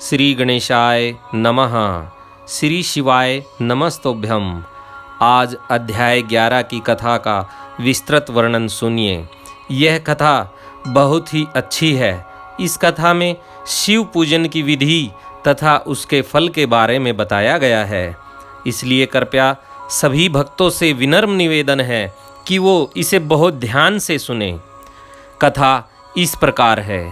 श्री गणेशाय नमः। श्री शिवाय नमस्तोभ्यम। आज अध्याय 11 की कथा का विस्तृत वर्णन सुनिए। यह कथा बहुत ही अच्छी है। इस कथा में शिव पूजन की विधि तथा उसके फल के बारे में बताया गया है, इसलिए कृपया सभी भक्तों से विनम्र निवेदन है कि वो इसे बहुत ध्यान से सुने। कथा इस प्रकार है।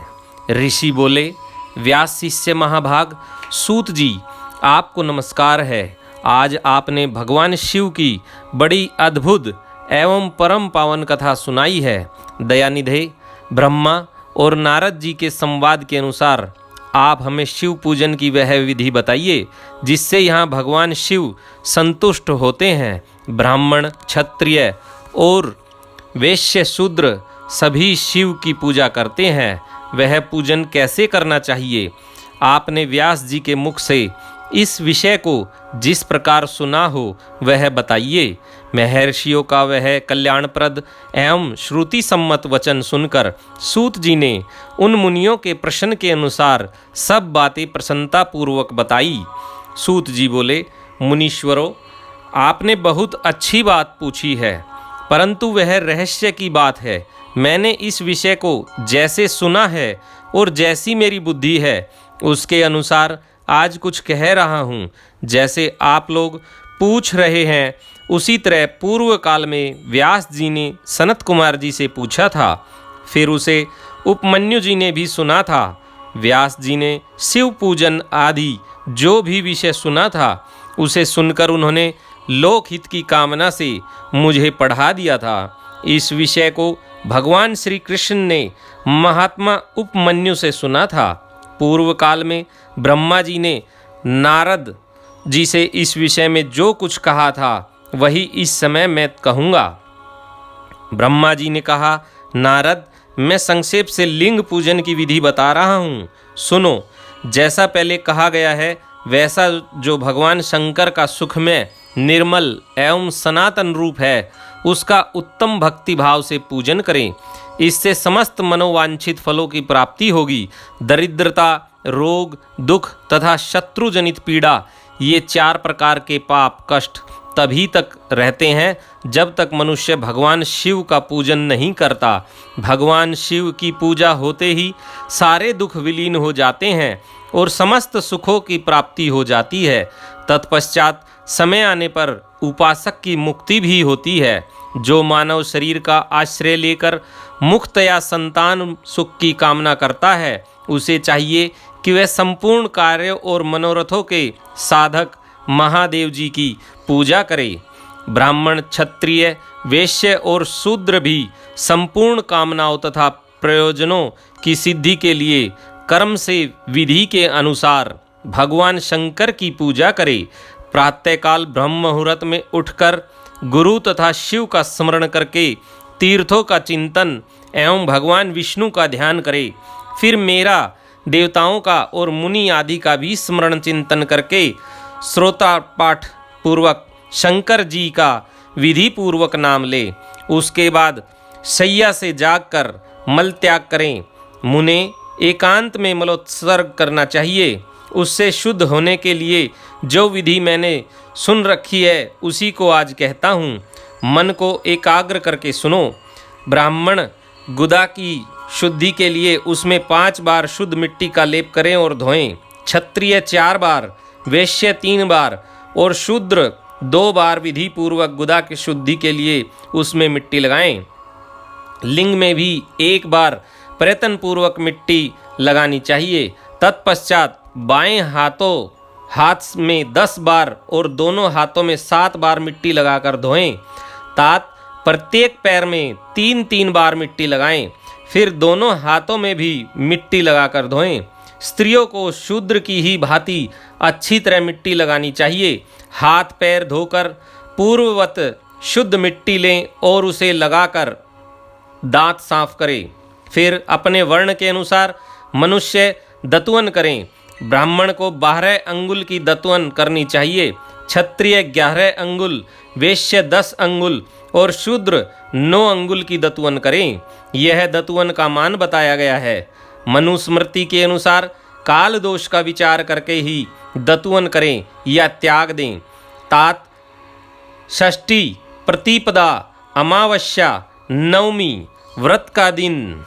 ऋषि बोले, व्यास शिष्य महाभाग, सूत जी आपको नमस्कार है। आज आपने भगवान शिव की बड़ी अद्भुत एवं परम पावन कथा सुनाई है। दयानिधे ब्रह्मा और नारद जी के संवाद के अनुसार आप हमें शिव पूजन की वह विधि बताइए जिससे यहाँ भगवान शिव संतुष्ट होते हैं। ब्राह्मण, क्षत्रिय और वैश्य शूद्र सभी शिव की पूजा करते हैं। वह पूजन कैसे करना चाहिए? आपने व्यास जी के मुख से इस विषय को जिस प्रकार सुना हो वह बताइए। महर्षियों का वह कल्याणप्रद एवं श्रुति सम्मत वचन सुनकर सूत जी ने उन मुनियों के प्रश्न के अनुसार सब बातें प्रसन्नतापूर्वक बताई। सूत जी बोले, मुनीश्वरों, आपने बहुत अच्छी बात पूछी है, परंतु वह रहस्य की बात है। मैंने इस विषय को जैसे सुना है और जैसी मेरी बुद्धि है उसके अनुसार आज कुछ कह रहा हूँ। जैसे आप लोग पूछ रहे हैं उसी तरह पूर्व काल में व्यास जी ने सनत कुमार जी से पूछा था, फिर उसे उपमन्यु जी ने भी सुना था। व्यास जी ने शिव पूजन आदि जो भी विषय सुना था उसे सुनकर उन्होंने लोकहित की कामना से मुझे पढ़ा दिया था। इस विषय को भगवान श्री कृष्ण ने महात्मा उपमन्यु से सुना था। पूर्व काल में ब्रह्मा जी ने नारद जी से इस विषय में जो कुछ कहा था वही इस समय मैं कहूँगा। ब्रह्मा जी ने कहा, नारद, मैं संक्षेप से लिंग पूजन की विधि बता रहा हूँ, सुनो। जैसा पहले कहा गया है वैसा जो भगवान शंकर का सुखमय, निर्मल एवं सनातन रूप है उसका उत्तम भक्ति भाव से पूजन करें। इससे समस्त मनोवांछित फलों की प्राप्ति होगी। दरिद्रता, रोग, दुख तथा शत्रु जनित पीड़ा, ये 4 प्रकार के पाप कष्ट तभी तक रहते हैं जब तक मनुष्य भगवान शिव का पूजन नहीं करता। भगवान शिव की पूजा होते ही सारे दुख विलीन हो जाते हैं और समस्त सुखों की प्राप्ति हो जाती है। तत्पश्चात समय आने पर उपासक की मुक्ति भी होती है। जो मानव शरीर का आश्रय लेकर मुक्त या संतान सुख की कामना करता है उसे चाहिए कि वह संपूर्ण कार्य और मनोरथों के साधक महादेव जी की पूजा करे। ब्राह्मण, क्षत्रिय, वैश्य और शूद्र भी संपूर्ण कामनाओं तथा प्रयोजनों की सिद्धि के लिए कर्म से विधि के अनुसार भगवान शंकर की पूजा करे। प्रातःकाल ब्रह्म मुहूर्त में उठकर गुरु तथा शिव का स्मरण करके तीर्थों का चिंतन एवं भगवान विष्णु का ध्यान करे। फिर मेरा, देवताओं का और मुनि आदि का भी स्मरण चिंतन करके श्रोता पाठ पूर्वक शंकर जी का विधि पूर्वक नाम ले। उसके बाद शैया से जागकर मल त्याग करें। मुने, एकांत में मलोत्सर्ग करना चाहिए। उससे शुद्ध होने के लिए जो विधि मैंने सुन रखी है उसी को आज कहता हूँ। मन को एकाग्र करके सुनो। ब्राह्मण, गुदा की शुद्धि के लिए उसमें 5 बार शुद्ध मिट्टी का लेप करें और धोएं। क्षत्रिय 4 बार, वैश्य 3 बार और शूद्र 2 बार विधि पूर्वक गुदा की शुद्धि के लिए उसमें मिट्टी लगाएं। लिंग में भी 1 बार प्रयत्न पूर्वक मिट्टी लगानी चाहिए। तत्पश्चात बाएं हाथ में 10 बार और दोनों हाथों में 7 बार मिट्टी लगाकर धोएं। तात प्रत्येक पैर में 3-3 बार मिट्टी लगाएं। फिर दोनों हाथों में भी मिट्टी लगाकर धोएं। स्त्रियों को शूद्र की ही भांति अच्छी तरह मिट्टी लगानी चाहिए। हाथ पैर धोकर पूर्ववत शुद्ध मिट्टी लें और उसे लगाकर दांत साफ करें। फिर अपने वर्ण के अनुसार मनुष्य दतुवन करें। ब्राह्मण को 12 अंगुल की दतुवन करनी चाहिए, क्षत्रिय 11 अंगुल, वैश्य 10 अंगुल और शूद्र 9 अंगुल की दतुवन करें। यह दतुवन का मान बताया गया है। मनुस्मृति के अनुसार काल दोष का विचार करके ही दतुवन करें या त्याग दें। तात षष्ठी, प्रतिपदा, अमावस्या, नवमी, व्रत का दिन,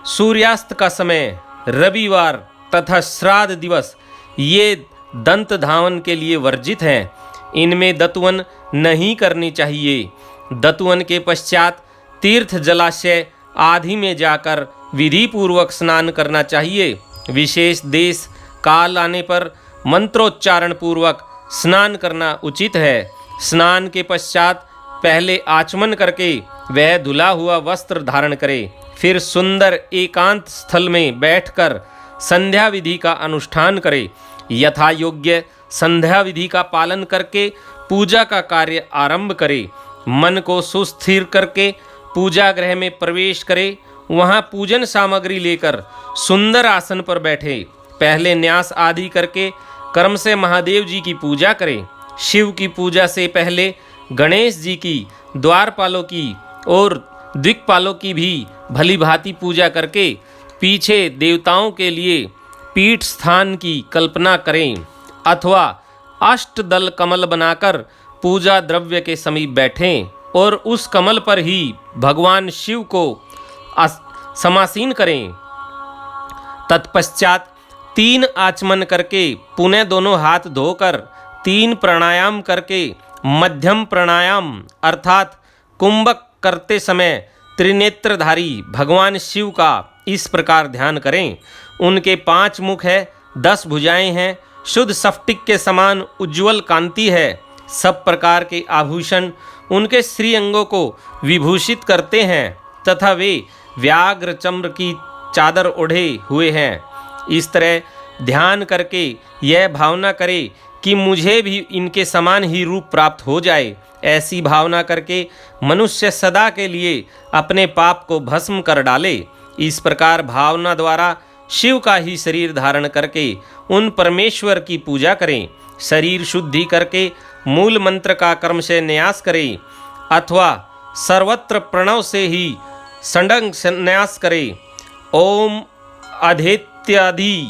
सूर्यास्त का समय, रविवार तथा श्राद्ध दिवस ये दंत धावन के लिए वर्जित हैं। इनमें दतुवन नहीं करनी चाहिए। दतुवन के पश्चात तीर्थ जलाशय आदि में जाकर विधि पूर्वक स्नान करना चाहिए। विशेष देश काल आने पर मंत्रोच्चारण पूर्वक स्नान करना उचित है। स्नान के पश्चात पहले आचमन करके वह धुला हुआ वस्त्र धारण करे। फिर सुंदर एकांत स्थल में बैठकर संध्या विधि का अनुष्ठान करे। यथा योग्य संध्या विधि का पालन करके पूजा का कार्य आरंभ करे। मन को सुस्थिर करके पूजा गृह में प्रवेश करे। वहाँ पूजन सामग्री लेकर सुंदर आसन पर बैठे। पहले न्यास आदि करके कर्म से महादेव जी की पूजा करे। शिव की पूजा से पहले गणेश जी की, द्वारपालों की और दिक्पालों की भी भली भांति पूजा करके पीछे देवताओं के लिए पीठ स्थान की कल्पना करें अथवा अष्टदल कमल बनाकर पूजा द्रव्य के समीप बैठें और उस कमल पर ही भगवान शिव को समासीन करें। तत्पश्चात 3 आचमन करके पुनः दोनों हाथ धोकर 3 प्राणायाम करके मध्यम प्राणायाम अर्थात कुंभक करते समय त्रिनेत्रधारी भगवान शिव का इस प्रकार ध्यान करें। उनके 5 मुख है, 10 भुजाएं हैं, शुद्ध स्फटिक के समान उज्ज्वल कांति है। सब प्रकार के आभूषण उनके श्रीअंगों को विभूषित करते हैं तथा वे व्याघ्र चम्र की चादर ओढ़े हुए हैं। इस तरह ध्यान करके यह भावना करे कि मुझे भी इनके समान ही रूप प्राप्त हो जाए। ऐसी भावना करके मनुष्य सदा के लिए अपने पाप को भस्म कर डाले। इस प्रकार भावना द्वारा शिव का ही शरीर धारण करके उन परमेश्वर की पूजा करें। शरीर शुद्धि करके मूल मंत्र का कर्म से न्यास करें अथवा सर्वत्र प्रणव से ही षडंग न्यास करें। ओम अधेत्यादि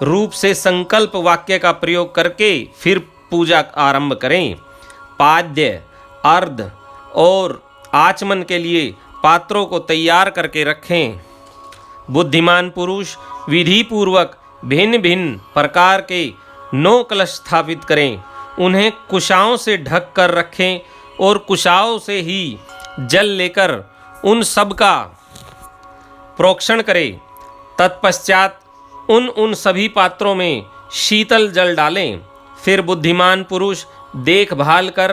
रूप से संकल्प वाक्य का प्रयोग करके फिर पूजा आरंभ करें। पाद्य, अर्ध और आचमन के लिए पात्रों को तैयार करके रखें। बुद्धिमान पुरुष विधि पूर्वक भिन्न भिन्न प्रकार के 9 कलश स्थापित करें। उन्हें कुशाओं से ढक कर रखें और कुशाओं से ही जल लेकर उन सब का प्रोक्षण करें। तत्पश्चात उन सभी पात्रों में शीतल जल डालें। फिर बुद्धिमान पुरुष देखभाल कर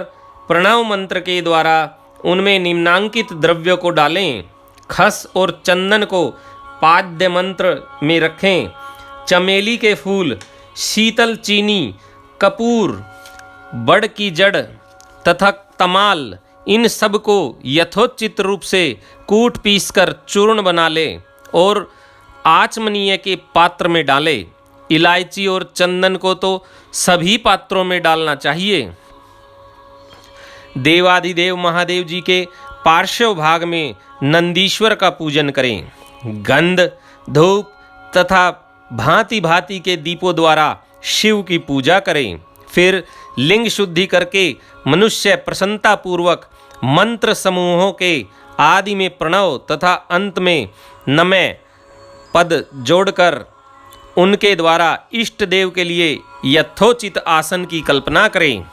प्रणव मंत्र के द्वारा उनमें निम्नांकित द्रव्यों को डालें। खस और चंदन को पाद्य मंत्र में रखें। चमेली के फूल, शीतल चीनी, कपूर, बड़ की जड़ तथा तमाल इन सब को यथोचित रूप से कूट पीसकर चूर्ण बना ले और आचमनीय के पात्र में डाले। इलायची और चंदन को तो सभी पात्रों में डालना चाहिए। देवाधिदेव महादेव जी के पार्श्व भाग में नंदीश्वर का पूजन करें। गंध, धूप तथा भांति भांति के दीपों द्वारा शिव की पूजा करें। फिर लिंग शुद्धि करके मनुष्य प्रसन्नता पूर्वक मंत्र समूहों के आदि में प्रणव तथा अंत में नमः पद जोड़कर उनके द्वारा इष्ट देव के लिए यथोचित आसन की कल्पना करें।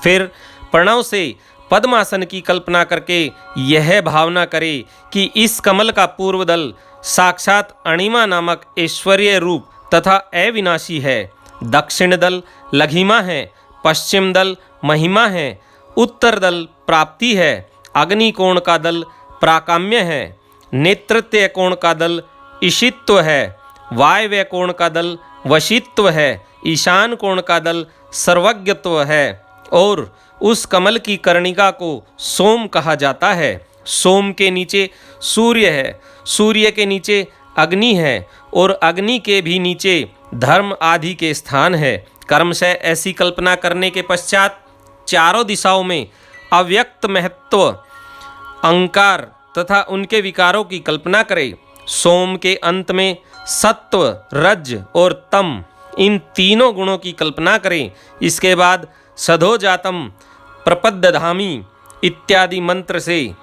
फिर प्रणव से पद्मासन की कल्पना करके यह भावना करें कि इस कमल का पूर्व दल साक्षात अणिमा नामक ऐश्वर्य रूप तथा अविनाशी है। दक्षिण दल लघिमा है, पश्चिम दल महिमा है, उत्तर दल प्राप्ति है, अग्निकोण का दल प्राकाम्य है, नेतृत्य कोण का दल ईशित्व है, वायव्य कोण का दल वशित्व है, ईशान कोण का दल सर्वज्ञत्व है और उस कमल की कर्णिका को सोम कहा जाता है। सोम के नीचे सूर्य है, सूर्य के नीचे अग्नि है और अग्नि के भी नीचे धर्म आदि के स्थान है। कर्म से ऐसी कल्पना करने के पश्चात चारों दिशाओं में अव्यक्त महत्व अंकार तथा उनके विकारों की कल्पना करें। सोम के अंत में सत्व, रज और तम, इन तीनों गुणों की कल्पना करें। इसके बाद सधोजातम प्रपद्यधामी इत्यादि मंत्र से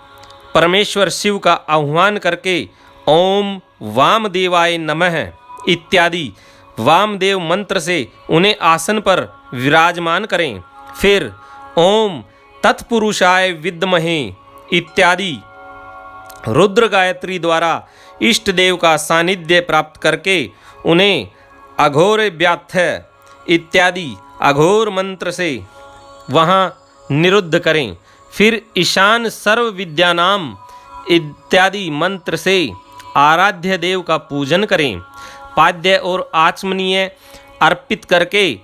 परमेश्वर शिव का आह्वान करके ओम वामदेवाय नमः इत्यादि वामदेव मंत्र से उन्हें आसन पर विराजमान करें। फिर ओम तत्पुरुषाय विद्महे इत्यादि रुद्र गायत्री द्वारा इष्ट देव का सानिध्य प्राप्त करके उन्हें अघोर व्याथ्य इत्यादि अघोर मंत्र से वहाँ निरुद्ध करें। फिर ईशान सर्व विद्यानाम इत्यादि मंत्र से आराध्य देव का पूजन करें। पाद्य और आचमनीय अर्पित करके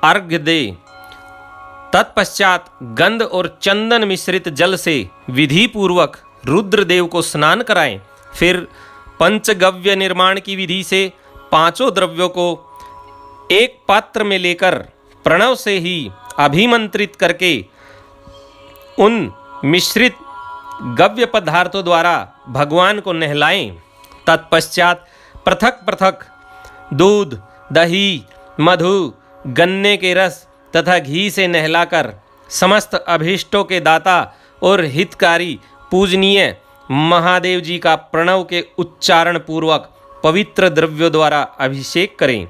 अर्घ्य दे। तत्पश्चात गंध और चंदन मिश्रित जल से विधि पूर्वक रुद्रदेव को स्नान कराएं। फिर पंचगव्य निर्माण की विधि से पांचों द्रव्यों को एक पात्र में लेकर प्रणव से ही अभिमंत्रित करके उन मिश्रित गव्य पदार्थों द्वारा भगवान को नहलाएं। तत्पश्चात पृथक पृथक दूध, दही, मधु, गन्ने के रस तथा घी से नहलाकर समस्त अभीष्टों के दाता और हितकारी पूजनीय महादेव जी का प्रणव के उच्चारण पूर्वक पवित्र द्रव्यों द्वारा अभिषेक करें।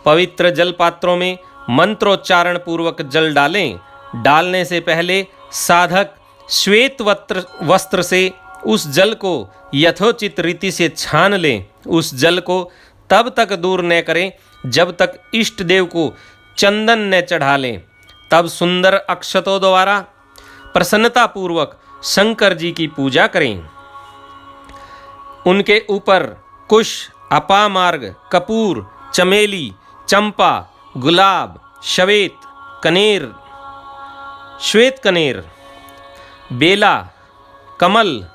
पवित्र जल पात्रों में मंत्रोच्चारण पूर्वक जल डालें। डालने से पहले साधक श्वेत वस्त्र से उस जल को यथोचित रीति से छान लें। उस जल को तब तक दूर न करें जब तक इष्ट देव को चंदन न चढ़ा लें। तब सुंदर अक्षतों द्वारा प्रसन्नता पूर्वक शंकर जी की पूजा करें। उनके ऊपर कुश, अपामार्ग, कपूर, चमेली, चंपा, गुलाब, श्वेत कनेर, बेला, कमल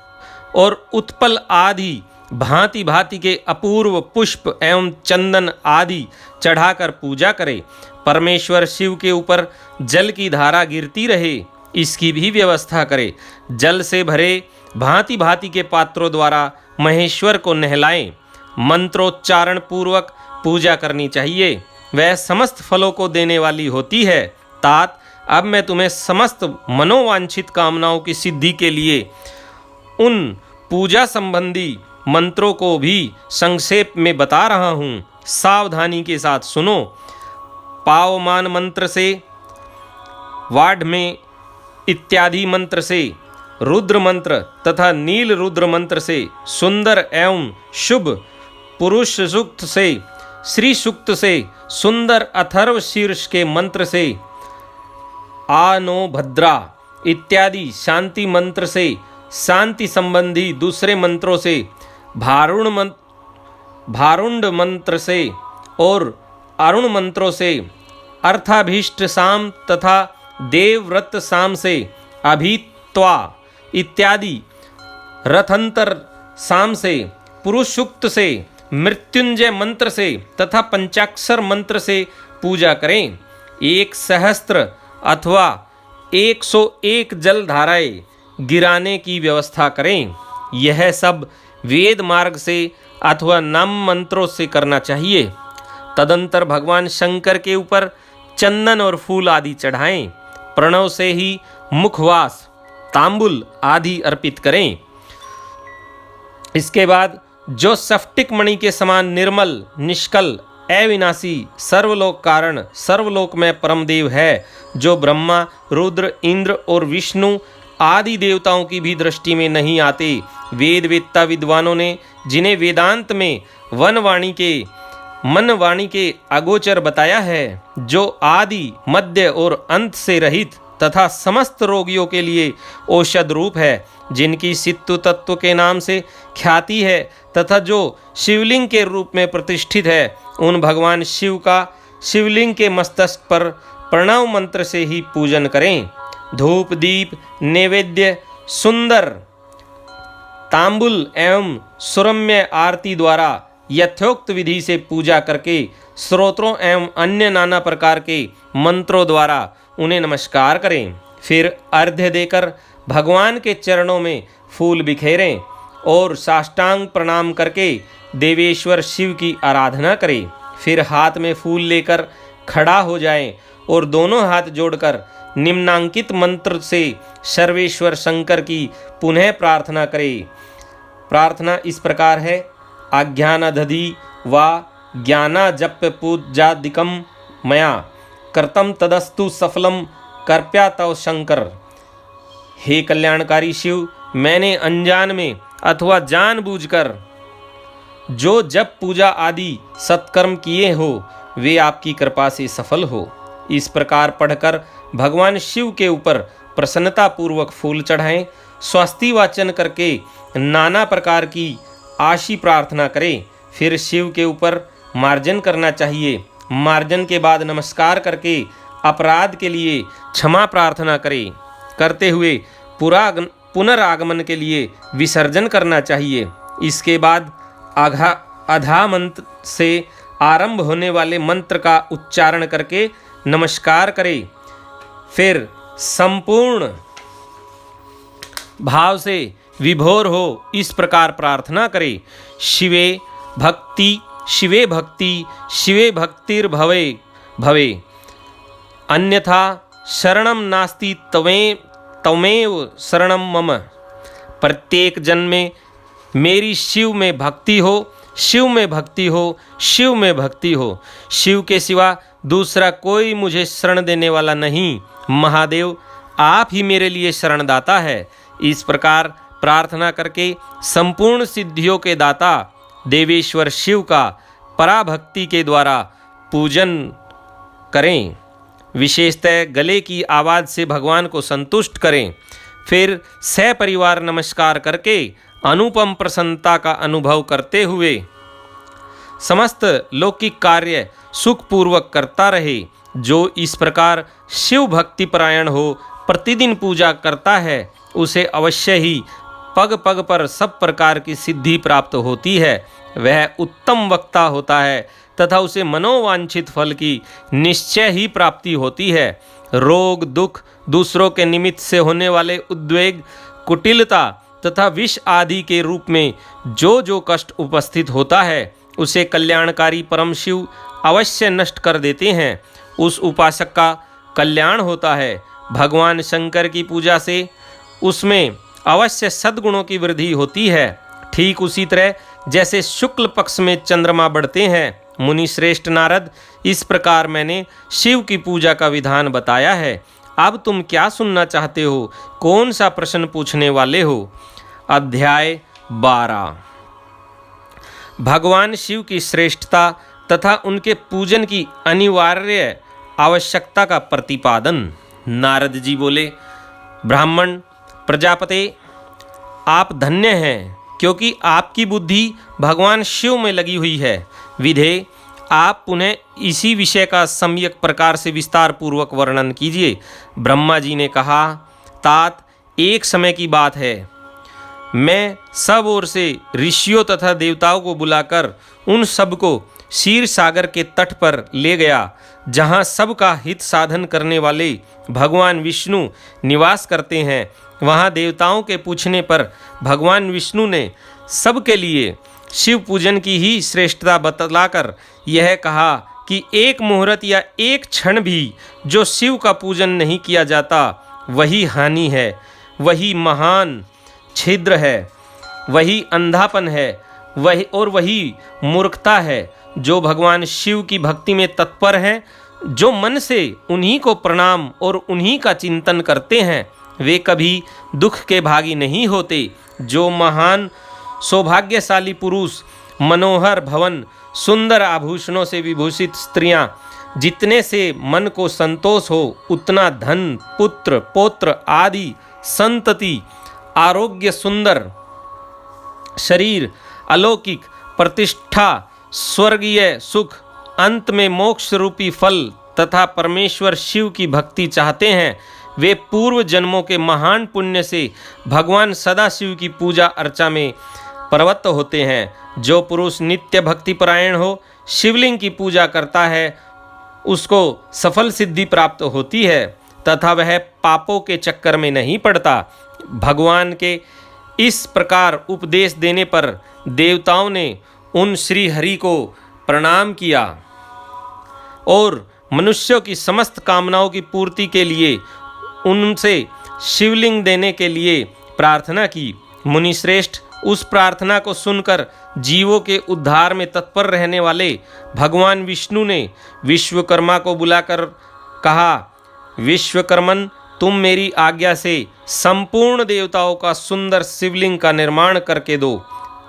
और उत्पल आदि भांति भांति के अपूर्व पुष्प एवं चंदन आदि चढ़ाकर पूजा करें। परमेश्वर शिव के ऊपर जल की धारा गिरती रहे, इसकी भी व्यवस्था करें। जल से भरे भांति भांति के पात्रों द्वारा महेश्वर को नहलाएं। मंत्रोच्चारण पूर्वक पूजा करनी चाहिए, वह समस्त फलों को देने वाली होती है। तात, अब मैं तुम्हें समस्त मनोवांछित कामनाओं की सिद्धि के लिए उन पूजा संबंधी मंत्रों को भी संक्षेप में बता रहा हूँ, सावधानी के साथ सुनो। पावमान मंत्र से, वाढ़ में इत्यादि मंत्र से, रुद्र मंत्र तथा नील रुद्र मंत्र से, सुंदर एवं शुभ पुरुष सूक्त से, श्री सूक्त से, सुंदर अथर्व शीर्ष के मंत्र से, आनो भद्रा इत्यादि शांति मंत्र से, शांति संबंधी दूसरे मंत्रों से, भारुंड मंत्र से और अरुण मंत्रों से, अर्थाभीष्ट साम तथा देवव्रत साम से, अभित्वा इत्यादि रथंतर साम से, पुरुष सूक्त से, मृत्युंजय मंत्र से तथा पंचाक्षर मंत्र से पूजा करें। 1 सहस्त्र अथवा 101 जल धाराएं गिराने की व्यवस्था करें। यह सब वेद मार्ग से अथवा नाम मंत्रों से करना चाहिए। तदंतर भगवान शंकर के ऊपर चंदन और फूल आदि चढ़ाएं। प्रणव से ही मुखवास, तांबुल आदि अर्पित करें। इसके बाद जो स्फटिक मणि के समान निर्मल, निष्कल, अविनाशी, सर्वलोक कारण, सर्वलोक में परमदेव है, जो ब्रह्मा, रुद्र, इंद्र और विष्णु आदि देवताओं की भी दृष्टि में नहीं आते। वेद वेत्ता विद्वानों ने जिन्हें वेदांत में मन वाणी के अगोचर बताया है, जो आदि, मध्य और अंत से रहित तथा समस्त रोगियों के लिए औषध रूप है, जिनकी सित्तु तत्व के नाम से ख्याति है तथा जो शिवलिंग के रूप में प्रतिष्ठित है, उन भगवान शिव का शिवलिंग के मस्तक पर प्रणव मंत्र से ही पूजन करें। धूप, दीप, नैवेद्य, सुंदर तांबुल एवं सुरम्य आरती द्वारा यथोक्त विधि से पूजा करके स्तोत्रों एवं अन्य नाना प्रकार के मंत्रों द्वारा उन्हें नमस्कार करें। फिर अर्घ्य देकर भगवान के चरणों में फूल बिखेरें और साष्टांग प्रणाम करके देवेश्वर शिव की आराधना करे। फिर हाथ में फूल लेकर खड़ा हो जाएं और दोनों हाथ जोड़कर निम्नांकित मंत्र से सर्वेश्वर शंकर की पुनः प्रार्थना करें। प्रार्थना इस प्रकार है। आज्ञानादधि वा ज्ञानाजप्य पूजादिकं मया कर्तम तदस्तु सफलम कृपया तव शंकर। हे कल्याणकारी शिव, मैंने अनजान में अथवा जानबूझकर जो जप पूजा आदि सत्कर्म किए हो वे आपकी कृपा से सफल हो। इस प्रकार पढ़कर भगवान शिव के ऊपर प्रसन्नता पूर्वक फूल चढ़ाएं। स्वस्ति वाचन करके नाना प्रकार की आशी प्रार्थना करें। फिर शिव के ऊपर मार्जन करना चाहिए। मार्जन के बाद नमस्कार करके अपराध के लिए क्षमा प्रार्थना करें। करते हुए पुनरागमन के लिए विसर्जन करना चाहिए। इसके बाद आधा मंत्र से आरंभ होने वाले मंत्र का उच्चारण करके नमस्कार करें। फिर संपूर्ण भाव से विभोर हो इस प्रकार प्रार्थना करें। शिवे भक्ति शिवे भक्ति शिवे भक्तिर्भवे भवे अन्यथा शरणम नास्ति तमेव शरणम मम। प्रत्येक जन्म में मेरी शिव में भक्ति हो, शिव में भक्ति हो, शिव में भक्ति हो। शिव के सिवा दूसरा कोई मुझे शरण देने वाला नहीं। महादेव आप ही मेरे लिए शरणदाता है। इस प्रकार प्रार्थना करके संपूर्ण सिद्धियों के दाता देवेश्वर शिव का पराभक्ति के द्वारा पूजन करें। विशेषतः गले की आवाज़ से भगवान को संतुष्ट करें। फिर सपरिवार नमस्कार करके अनुपम प्रसन्नता का अनुभव करते हुए समस्त लौकिक कार्य सुखपूर्वक करता रहे। जो इस प्रकार शिव भक्ति परायण हो, प्रतिदिन पूजा करता है, उसे अवश्य ही पग पग पर सब प्रकार की सिद्धि प्राप्त होती है। वह उत्तम वक्ता होता है तथा उसे मनोवांछित फल की निश्चय ही प्राप्ति होती है। रोग दुख, दूसरों के निमित्त से होने वाले उद्वेग, कुटिलता तथा विष आदि के रूप में जो कष्ट उपस्थित होता है उसे कल्याणकारी परम शिव अवश्य नष्ट कर देते हैं। उस उपासक का कल्याण होता है। भगवान शंकर की पूजा से उसमें अवश्य सद्गुणों की वृद्धि होती है। ठीक उसी तरह जैसे शुक्ल पक्ष में चंद्रमा बढ़ते हैं। मुनि श्रेष्ठ नारद, इस प्रकार मैंने शिव की पूजा का विधान बताया है। अब तुम क्या सुनना चाहते हो? कौन सा प्रश्न पूछने वाले हो? अध्याय 12 भगवान शिव की श्रेष्ठता तथा उनके पूजन की अनिवार्य आवश्यकता का प्रतिपादन। नारद जी बोले, ब्राह्मण प्रजापते, आप धन्य हैं क्योंकि आपकी बुद्धि भगवान शिव में लगी हुई है। विधे, आप पुनः इसी विषय का सम्यक प्रकार से विस्तार पूर्वक वर्णन कीजिए। ब्रह्मा जी ने कहा, तात, एक समय की बात है, मैं सब ओर से ऋषियों तथा देवताओं को बुलाकर उन सबको क्षीर सागर के तट पर ले गया, जहाँ सबका हित साधन करने वाले भगवान विष्णु निवास करते हैं। वहाँ देवताओं के पूछने पर भगवान विष्णु ने सबके लिए शिव पूजन की ही श्रेष्ठता बतलाकर यह कहा कि एक मुहूर्त या एक क्षण भी जो शिव का पूजन नहीं किया जाता वही हानि है, वही महान छिद्र है, वही अंधापन है, वही मूर्खता है। जो भगवान शिव की भक्ति में तत्पर हैं, जो मन से उन्हीं को प्रणाम और उन्हीं का चिंतन करते हैं, वे कभी दुख के भागी नहीं होते। जो महान सौभाग्यशाली पुरुष, मनोहर भवन, सुंदर आभूषणों से विभूषित स्त्रियां, जितने से मन को संतोष हो उतना धन, पुत्र, पौत्र आदि संतति, आरोग्य, सुंदर शरीर, अलौकिक प्रतिष्ठा, स्वर्गीय सुख, अंत में मोक्ष रूपी फल तथा परमेश्वर शिव की भक्ति चाहते हैं, वे पूर्व जन्मों के महान पुण्य से भगवान सदाशिव की पूजा अर्चा में प्रवृत्त होते हैं। जो पुरुष नित्य भक्ति परायण हो, शिवलिंग की पूजा करता है, उसको सफल सिद्धि प्राप्त होती है तथा वह पापों के चक्कर में नहीं पड़ता। भगवान के इस प्रकार उपदेश देने पर देवताओं ने उन श्री हरि को प्रणाम किया और मनुष्यों की समस्त कामनाओं की पूर्ति के लिए उनसे शिवलिंग देने के लिए प्रार्थना की। मुनिश्रेष्ठ, उस प्रार्थना को सुनकर जीवों के उद्धार में तत्पर रहने वाले भगवान विष्णु ने विश्वकर्मा को बुलाकर कहा, विश्वकर्मन, तुम मेरी आज्ञा से संपूर्ण देवताओं का सुंदर शिवलिंग का निर्माण करके दो।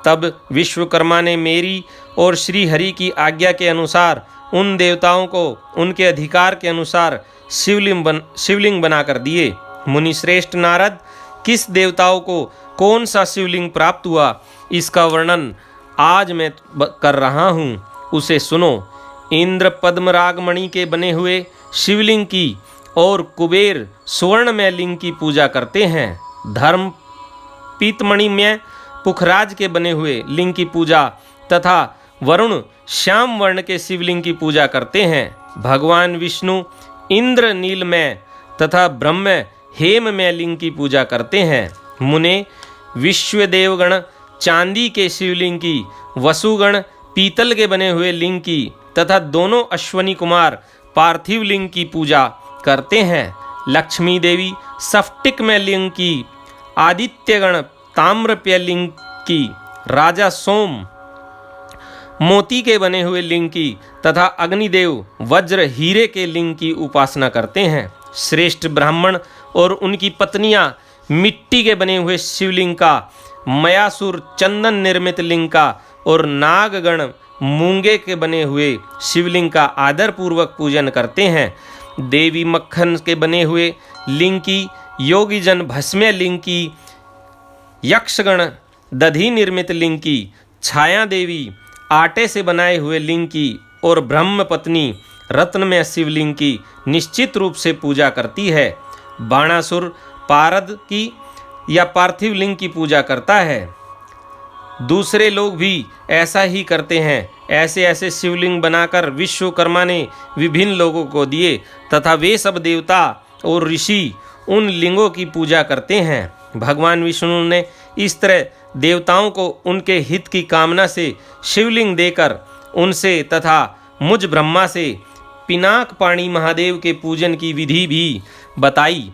तब विश्वकर्मा ने मेरी और श्री हरि की आज्ञा के अनुसार उन देवताओं को उनके अधिकार के अनुसार शिवलिंग बनाकर दिए। मुनिश्रेष्ठ नारद, किस देवताओं को कौन सा शिवलिंग प्राप्त हुआ, इसका वर्णन आज मैं कर रहा हूँ, उसे सुनो। इंद्र पद्मराग मणि के बने हुए शिवलिंग की और कुबेर सुवर्णमय लिंग की पूजा करते हैं। धर्म पीतमणि में पुखराज के बने हुए लिंग की पूजा तथा वरुण श्याम वर्ण के शिवलिंग की पूजा करते हैं। भगवान विष्णु इंद्र नीलमय तथा ब्रह्म हेममय लिंग की पूजा करते हैं। मुने, विश्वदेवगण चांदी के शिवलिंग की, वसुगण पीतल के बने हुए लिंग की तथा दोनों अश्वनी कुमार पार्थिव लिंग की पूजा करते हैं। लक्ष्मी देवी स्फटिकमय लिंग की, आदित्यगण ताम्रप्य लिंग की, राजा सोम मोती के बने हुए लिंग की तथा अग्निदेव वज्र हीरे के लिंग की उपासना करते हैं। श्रेष्ठ ब्राह्मण और उनकी पत्नियां मिट्टी के बने हुए शिवलिंग का, मयासुर चंदन निर्मित लिंग का और नागगण मूंगे के बने हुए शिवलिंग का आदर पूर्वक पूजन करते हैं। देवी मक्खन के बने हुए लिंग की, योगी जन भस्म्य लिंग की, यक्षगण दधि निर्मित लिंग की, छाया देवी आटे से बनाए हुए लिंग की और ब्रह्म पत्नी रत्नमय शिवलिंग की निश्चित रूप से पूजा करती है। बाणासुर पारद की या पार्थिव लिंग की पूजा करता है। दूसरे लोग भी ऐसा ही करते हैं। ऐसे ऐसे शिवलिंग बनाकर विश्वकर्मा ने विभिन्न लोगों को दिए तथा वे सब देवता और ऋषि उन लिंगों की पूजा करते हैं। भगवान विष्णु ने इस तरह देवताओं को उनके हित की कामना से शिवलिंग देकर उनसे तथा मुझ ब्रह्मा से पिनाक पाणी महादेव के पूजन की विधि भी बताई।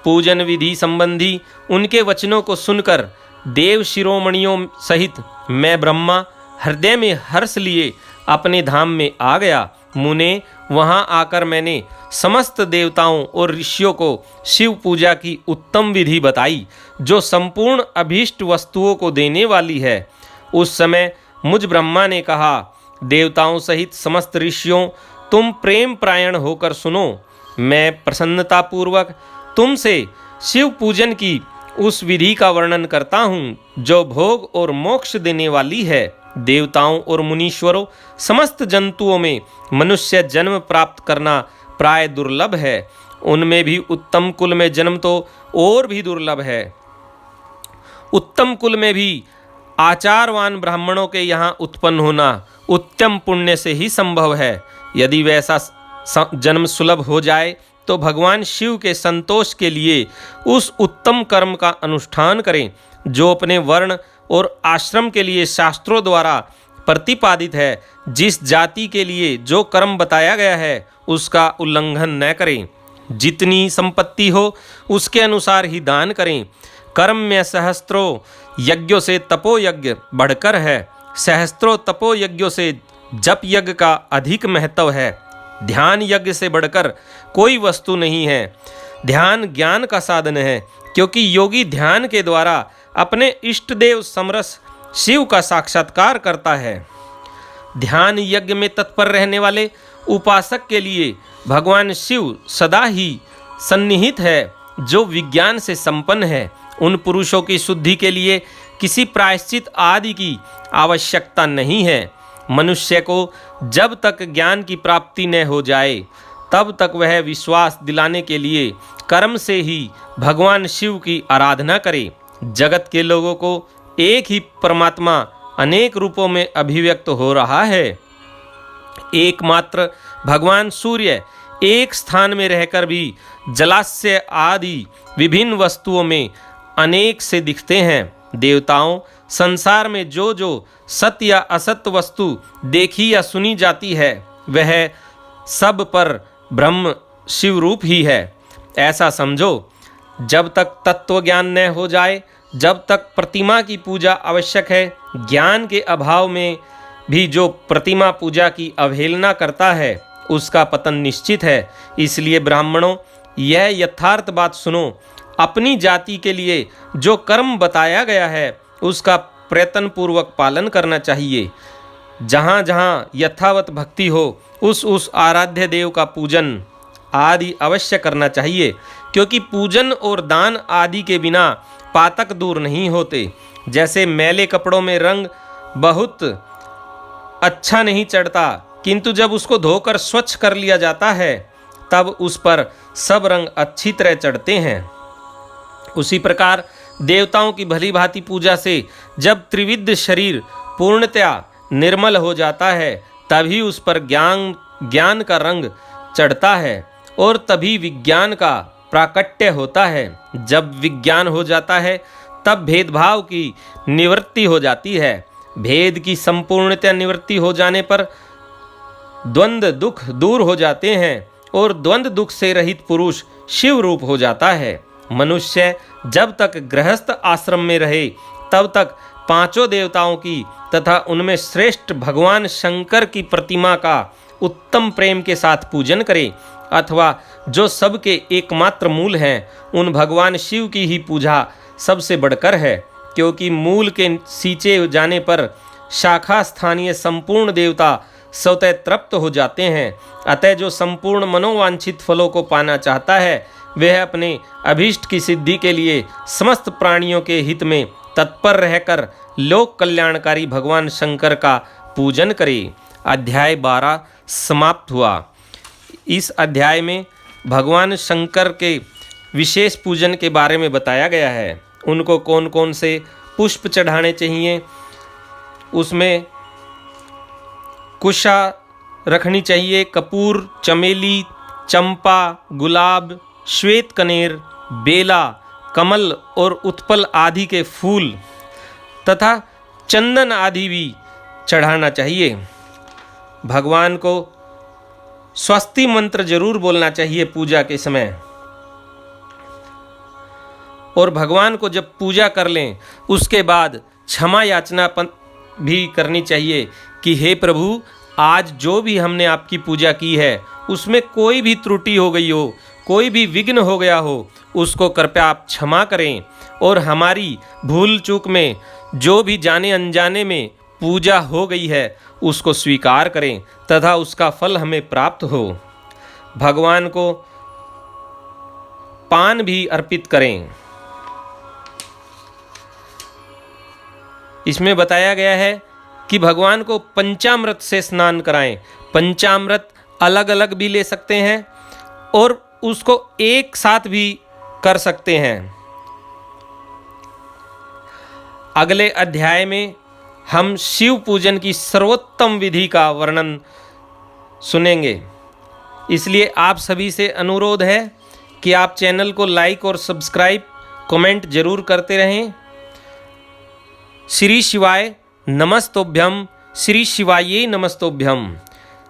पूजन विधि संबंधी उनके वचनों को सुनकर देव शिरोमणियों सहित मैं ब्रह्मा हृदय में हर्ष लिए अपने धाम में आ गया। मुने, वहाँ आकर मैंने समस्त देवताओं और ऋषियों को शिव पूजा की उत्तम विधि बताई जो संपूर्ण अभीष्ट वस्तुओं को देने वाली है। उस समय मुझ ब्रह्मा ने कहा, देवताओं सहित समस्त ऋषियों, तुम प्रेम प्रायण होकर सुनो। मैं प्रसन्नतापूर्वक तुमसे शिव पूजन की उस विधि का वर्णन करता हूँ जो भोग और मोक्ष देने वाली है। देवताओं और मुनीश्वरों, समस्त जंतुओं में मनुष्य जन्म प्राप्त करना प्राय दुर्लभ है। उनमें भी उत्तम कुल में जन्म तो और भी दुर्लभ है। उत्तम कुल में भी आचारवान ब्राह्मणों के यहाँ उत्पन्न होना उत्तम पुण्य से ही संभव है। यदि वैसा जन्म सुलभ हो जाए तो भगवान शिव के संतोष के लिए उस उत्तम कर्म का अनुष्ठान करें जो अपने वर्ण और आश्रम के लिए शास्त्रों द्वारा प्रतिपादित है। जिस जाति के लिए जो कर्म बताया गया है उसका उल्लंघन न करें। जितनी संपत्ति हो उसके अनुसार ही दान करें। कर्म में सहस्त्रों यज्ञों से तपो यज्ञ बढ़कर है। सहस्त्रों तपो यज्ञों से जप यज्ञ का अधिक महत्व है। ध्यान यज्ञ से बढ़कर कोई वस्तु नहीं है। ध्यान ज्ञान का साधन है, क्योंकि योगी ध्यान के द्वारा अपने इष्ट देव समरस शिव का साक्षात्कार करता है। ध्यान यज्ञ में तत्पर रहने वाले उपासक के लिए भगवान शिव सदा ही सन्निहित है जो विज्ञान से संपन्न है। उन पुरुषों की शुद्धि के लिए किसी प्रायश्चित आदि की आवश्यकता नहीं है। मनुष्य को जब तक ज्ञान की प्राप्ति न हो जाए तब तक वह विश्वास दिलाने के लिए कर्म से ही भगवान शिव की आराधना करे। जगत के लोगों को एक ही परमात्मा अनेक रूपों में अभिव्यक्त हो रहा है। एकमात्र भगवान सूर्य एक स्थान में रहकर भी जलाशय आदि विभिन्न वस्तुओं में अनेक से दिखते हैं। देवताओं, संसार में जो जो सत्य या असत्य वस्तु देखी या सुनी जाती है वह सब पर ब्रह्म शिव रूप ही है, ऐसा समझो। जब तक तत्व ज्ञान न हो जाए, जब तक प्रतिमा की पूजा आवश्यक है, ज्ञान के अभाव में भी जो प्रतिमा पूजा की अवहेलना करता है उसका पतन निश्चित है। इसलिए ब्राह्मणों, यह यथार्थ बात सुनो। अपनी जाति के लिए जो कर्म बताया गया है उसका प्रयत्नपूर्वक पालन करना चाहिए। जहाँ जहाँ यथावत भक्ति हो उस आराध्य देव का पूजन आदि अवश्य करना चाहिए, क्योंकि पूजन और दान आदि के बिना पातक दूर नहीं होते। जैसे मैले कपड़ों में रंग बहुत अच्छा नहीं चढ़ता, किंतु जब उसको धोकर स्वच्छ कर लिया जाता है तब उस पर सब रंग अच्छी तरह चढ़ते हैं। उसी प्रकार देवताओं की भली भांति पूजा से जब त्रिविध शरीर पूर्णतया निर्मल हो जाता है तभी उस पर ज्ञान का रंग चढ़ता है और तभी विज्ञान का प्राकट्य होता है। जब विज्ञान हो जाता है तब भेदभाव की निवृत्ति हो जाती है। भेद की संपूर्णतया निवृत्ति हो जाने पर द्वंद्व दुख दूर हो जाते हैं और द्वंद्व दुख से रहित पुरुष शिव रूप हो जाता है। मनुष्य जब तक गृहस्थ आश्रम में रहे तब तक पांचों देवताओं की तथा उनमें श्रेष्ठ भगवान शंकर की प्रतिमा का उत्तम प्रेम के साथ पूजन करे, अथवा जो सबके एकमात्र मूल हैं उन भगवान शिव की ही पूजा सबसे बढ़कर है, क्योंकि मूल के सींचे जाने पर शाखा स्थानीय संपूर्ण देवता स्वतः तृप्त हो जाते हैं। अतः जो संपूर्ण मनोवांछित फलों को पाना चाहता है वह अपने अभीष्ट की सिद्धि के लिए समस्त प्राणियों के हित में तत्पर रहकर लोक कल्याणकारी भगवान शंकर का पूजन करे। अध्याय 12 समाप्त हुआ। इस अध्याय में भगवान शंकर के विशेष पूजन के बारे में बताया गया है। उनको कौन कौन से पुष्प चढ़ाने चाहिए, उसमें कुशा रखनी चाहिए, कपूर, चमेली, चंपा, गुलाब, श्वेत कनेर, बेला, कमल और उत्पल आदि के फूल तथा चंदन आदि भी चढ़ाना चाहिए। भगवान को स्वस्ति मंत्र जरूर बोलना चाहिए पूजा के समय। और भगवान को जब पूजा कर लें उसके बाद क्षमा याचना भी करनी चाहिए कि हे प्रभु, आज जो भी हमने आपकी पूजा की है उसमें कोई भी त्रुटि हो गई हो, कोई भी विघ्न हो गया हो, उसको कृपया आप क्षमा करें और हमारी भूल चूक में जो भी जाने अनजाने में पूजा हो गई है उसको स्वीकार करें तथा उसका फल हमें प्राप्त हो। भगवान को पान भी अर्पित करें। इसमें बताया गया है कि भगवान को पंचामृत से स्नान कराएं। पंचामृत अलग अलग भी ले सकते हैं और उसको एक साथ भी कर सकते हैं। अगले अध्याय में हम शिव पूजन की सर्वोत्तम विधि का वर्णन सुनेंगे। इसलिए आप सभी से अनुरोध है कि आप चैनल को लाइक और सब्सक्राइब, कमेंट जरूर करते रहें। श्री शिवाय नमस्तोभ्यम, श्री शिवाये नमस्तोभ्यम।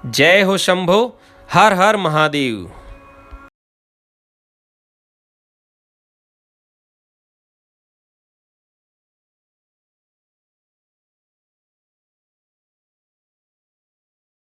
जय हो शंभो, हर हर महादेव।